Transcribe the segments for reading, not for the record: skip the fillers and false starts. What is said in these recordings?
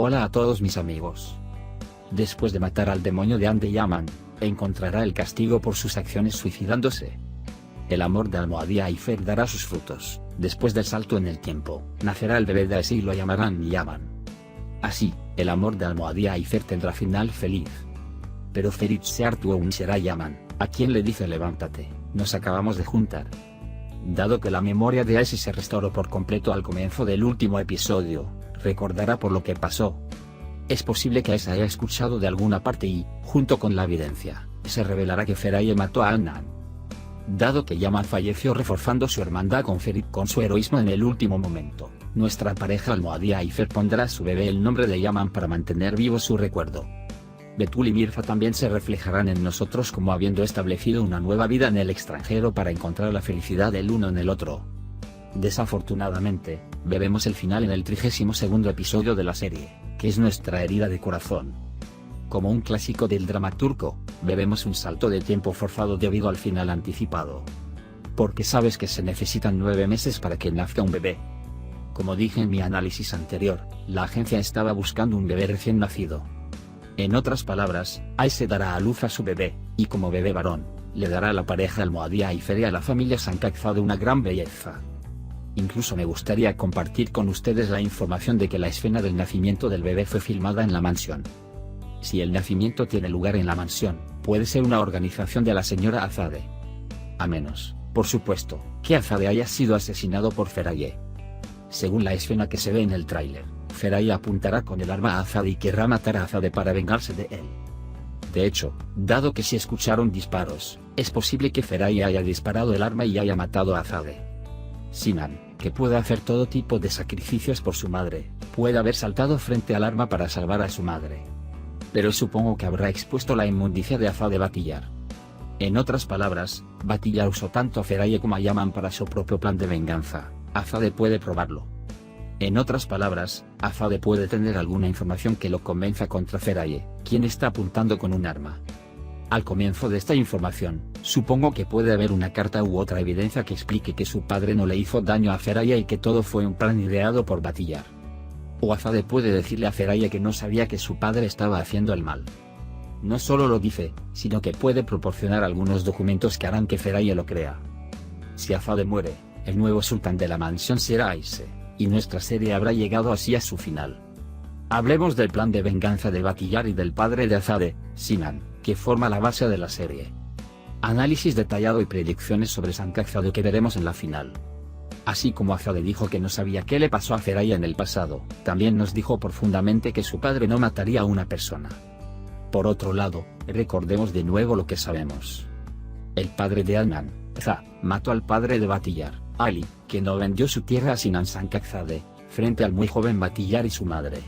Hola a todos mis amigos. Después de matar al demonio de Ande Yaman, encontrará el castigo por sus acciones suicidándose. El amor de Almohadía y Fer dará sus frutos. Después del salto en el tiempo, nacerá el bebé de Aese y lo llamarán Yaman. Así, el amor de Almohadía y Fer tendrá final feliz. Pero Ferit se hartó aún será Yaman, a quien le dice levántate, nos acabamos de juntar. Dado que la memoria de Aese se restauró por completo al comienzo del último episodio, recordará por lo que pasó. Es posible que Aese haya escuchado de alguna parte y, junto con la evidencia, se revelará que Feraye mató a Adnan. Dado que Yaman falleció reforzando su hermandad con Ferit con su heroísmo en el último momento, nuestra pareja Almohadía y Fer pondrá a su bebé el nombre de Yaman para mantener vivo su recuerdo. Betul y Mirza también se reflejarán en nosotros como habiendo establecido una nueva vida en el extranjero para encontrar la felicidad del uno en el otro. Desafortunadamente, veremos el final en el 32º episodio de la serie, que es nuestra herida de corazón. Como un clásico del drama turco, veremos un salto de tiempo forzado debido al final anticipado. Porque sabes que se necesitan 9 meses para que nazca un bebé. Como dije en mi análisis anterior, la agencia estaba buscando un bebé recién nacido. En otras palabras, Aese dará a luz a su bebé, y como bebé varón, le dará a la pareja Almohadía y Fer y a la familia Sankakzade una gran belleza. Incluso me gustaría compartir con ustedes la información de que la escena del nacimiento del bebé fue filmada en la mansión. Si el nacimiento tiene lugar en la mansión, puede ser una organización de la señora Azade. A menos, por supuesto, que Azade haya sido asesinado por Feraye. Según la escena que se ve en el tráiler, Feraye apuntará con el arma a Azade y querrá matar a Azade para vengarse de él. De hecho, dado que se escucharon disparos, es posible que Feraye haya disparado el arma y haya matado a Azade. Sinan, que puede hacer todo tipo de sacrificios por su madre, puede haber saltado frente al arma para salvar a su madre. Pero supongo que habrá expuesto la inmundicia de Azade Batillar. En otras palabras, Batillar usó tanto a Feraye como a Yaman para su propio plan de venganza. Azade puede probarlo. En otras palabras, Azade puede tener alguna información que lo convenza contra Feraye, quien está apuntando con un arma. Al comienzo de esta información, supongo que puede haber una carta u otra evidencia que explique que su padre no le hizo daño a Feraye y que todo fue un plan ideado por Batillar. O Azade puede decirle a Feraye que no sabía que su padre estaba haciendo el mal. No solo lo dice, sino que puede proporcionar algunos documentos que harán que Feraye lo crea. Si Azade muere, el nuevo sultán de la mansión será Aese, y nuestra serie habrá llegado así a su final. Hablemos del plan de venganza de Batillar y del padre de Azade, Sinan, que forma la base de la serie. Análisis detallado y predicciones sobre Sankakzade que veremos en la final. Así como Azade dijo que no sabía qué le pasó a Feraye en el pasado, también nos dijo profundamente que su padre no mataría a una persona. Por otro lado, recordemos de nuevo lo que sabemos. El padre de Adnan, Za, mató al padre de Batillar, Ali, que no vendió su tierra a Sinan Sankakzade, frente al muy joven Batillar y su madre.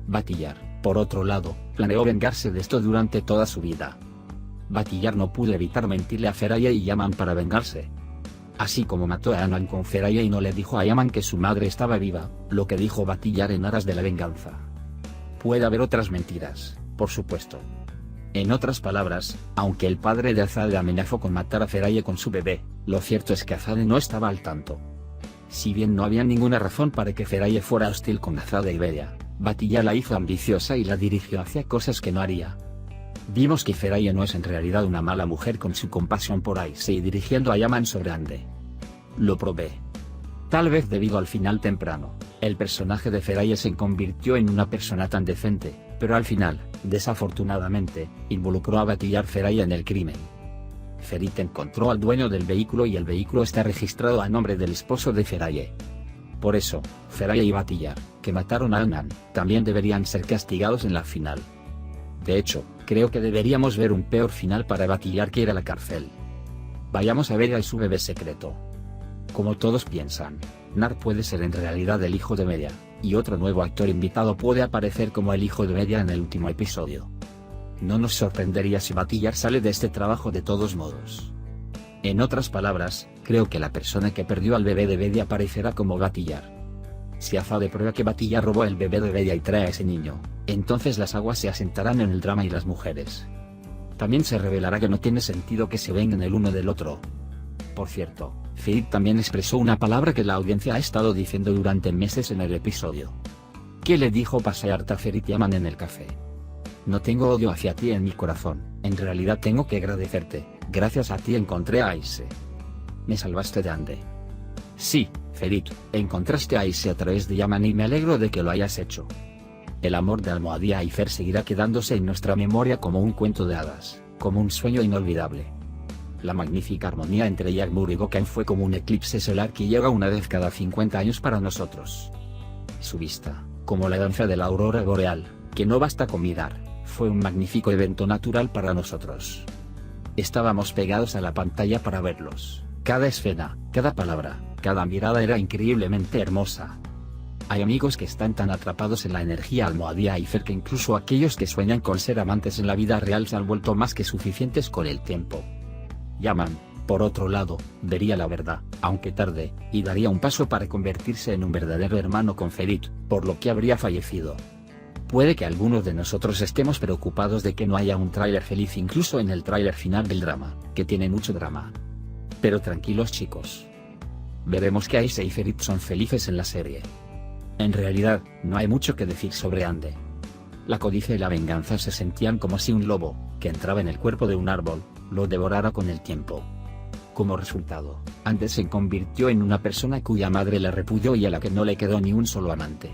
Batillar, por otro lado, planeó vengarse de esto durante toda su vida. Batillar no pudo evitar mentirle a Feraye y Yaman para vengarse. Así como mató a Adnan con Feraye y no le dijo a Yaman que su madre estaba viva, lo que dijo Batillar en aras de la venganza. Puede haber otras mentiras, por supuesto. En otras palabras, aunque el padre de Azade amenazó con matar a Feraye con su bebé, lo cierto es que Azade no estaba al tanto. Si bien no había ninguna razón para que Feraye fuera hostil con Azade y Beria, Batillar la hizo ambiciosa y la dirigió hacia cosas que no haría. Vimos que Feraye no es en realidad una mala mujer con su compasión por Aese y dirigiendo a Yaman sobre Ande. Lo probé. Tal vez debido al final temprano, el personaje de Feraye se convirtió en una persona tan decente, pero al final, desafortunadamente, involucró a Batillar Feraye en el crimen. Ferit encontró al dueño del vehículo y el vehículo está registrado a nombre del esposo de Feraye. Por eso, Feraye y Batillar, que mataron a Adnan, también deberían ser castigados en la final. De hecho, creo que deberíamos ver un peor final para Batillar que ir a la cárcel. Vayamos a ver a su bebé secreto. Como todos piensan, Nar puede ser en realidad el hijo de Media, y otro nuevo actor invitado puede aparecer como el hijo de Media en el último episodio. No nos sorprendería si Batillar sale de este trabajo de todos modos. En otras palabras, creo que la persona que perdió al bebé de Bedia aparecerá como Batillar. Si Azade prueba que Batillar robó el bebé de Bedia y trae a ese niño, entonces las aguas se asentarán en el drama y las mujeres. También se revelará que no tiene sentido que se vengan el uno del otro. Por cierto, Ferit también expresó una palabra que la audiencia ha estado diciendo durante meses en el episodio. ¿Qué le dijo Passeart a Ferit Yaman en el café? No tengo odio hacia ti en mi corazón, en realidad tengo que agradecerte, gracias a ti encontré a Aise. Me salvaste de Ande. Sí, Ferit, encontraste a Aise a través de Yaman y me alegro de que lo hayas hecho. El amor de Almohadía Aifer seguirá quedándose en nuestra memoria como un cuento de hadas, como un sueño inolvidable. La magnífica armonía entre Yagmur y Gökhan fue como un eclipse solar que llega una vez cada 50 años para nosotros. Su vista, como la danza de la aurora boreal, que no basta con mirar, fue un magnífico evento natural para nosotros. Estábamos pegados a la pantalla para verlos, cada escena, cada palabra, cada mirada era increíblemente hermosa. Hay amigos que están tan atrapados en la energía Almohadía Aifer que incluso aquellos que sueñan con ser amantes en la vida real se han vuelto más que suficientes con el tiempo. Yaman, por otro lado, vería la verdad, aunque tarde, y daría un paso para convertirse en un verdadero hermano con Ferit, por lo que habría fallecido. Puede que algunos de nosotros estemos preocupados de que no haya un tráiler feliz incluso en el tráiler final del drama, que tiene mucho drama. Pero tranquilos chicos. Veremos que Aise y Ferit son felices en la serie. En realidad, no hay mucho que decir sobre Ande. La codicia y la venganza se sentían como si un lobo, que entraba en el cuerpo de un árbol, lo devorara con el tiempo. Como resultado, Ande se convirtió en una persona cuya madre la repudió y a la que no le quedó ni un solo amante.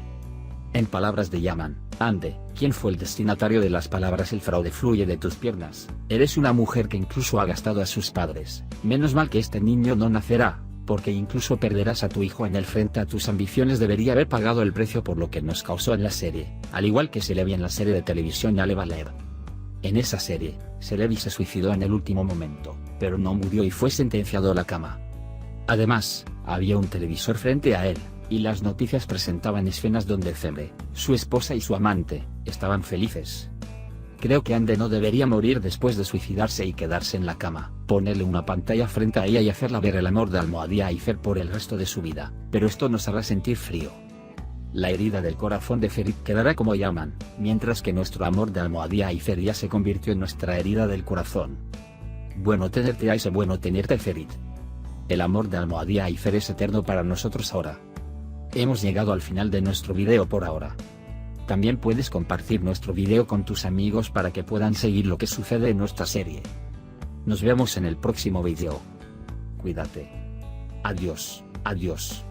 En palabras de Yaman, Ande, quien fue el destinatario de las palabras "el fraude fluye de tus piernas", eres una mujer que incluso ha gastado a sus padres, menos mal que este niño no nacerá, porque incluso perderás a tu hijo en el frente a tus ambiciones. Debería haber pagado el precio por lo que nos causó en la serie, al igual que Celebi en la serie de televisión Yale Valer. En esa serie, Celebi se suicidó en el último momento, pero no murió y fue sentenciado a la cama. Además, había un televisor frente a él, y las noticias presentaban escenas donde Celebi, su esposa y su amante, estaban felices. Creo que Ande no debería morir después de suicidarse y quedarse en la cama, ponerle una pantalla frente a ella y hacerla ver el amor de Almohadía Aifer por el resto de su vida, pero esto nos hará sentir frío. La herida del corazón de Ferit quedará como Yaman, mientras que nuestro amor de Almohadía Aifer ya se convirtió en nuestra herida del corazón. Bueno tenerte Aise, bueno tenerte Ferit. El amor de Almohadía Aifer es eterno para nosotros ahora. Hemos llegado al final de nuestro video por ahora. También puedes compartir nuestro video con tus amigos para que puedan seguir lo que sucede en nuestra serie. Nos vemos en el próximo video. Cuídate. Adiós, adiós.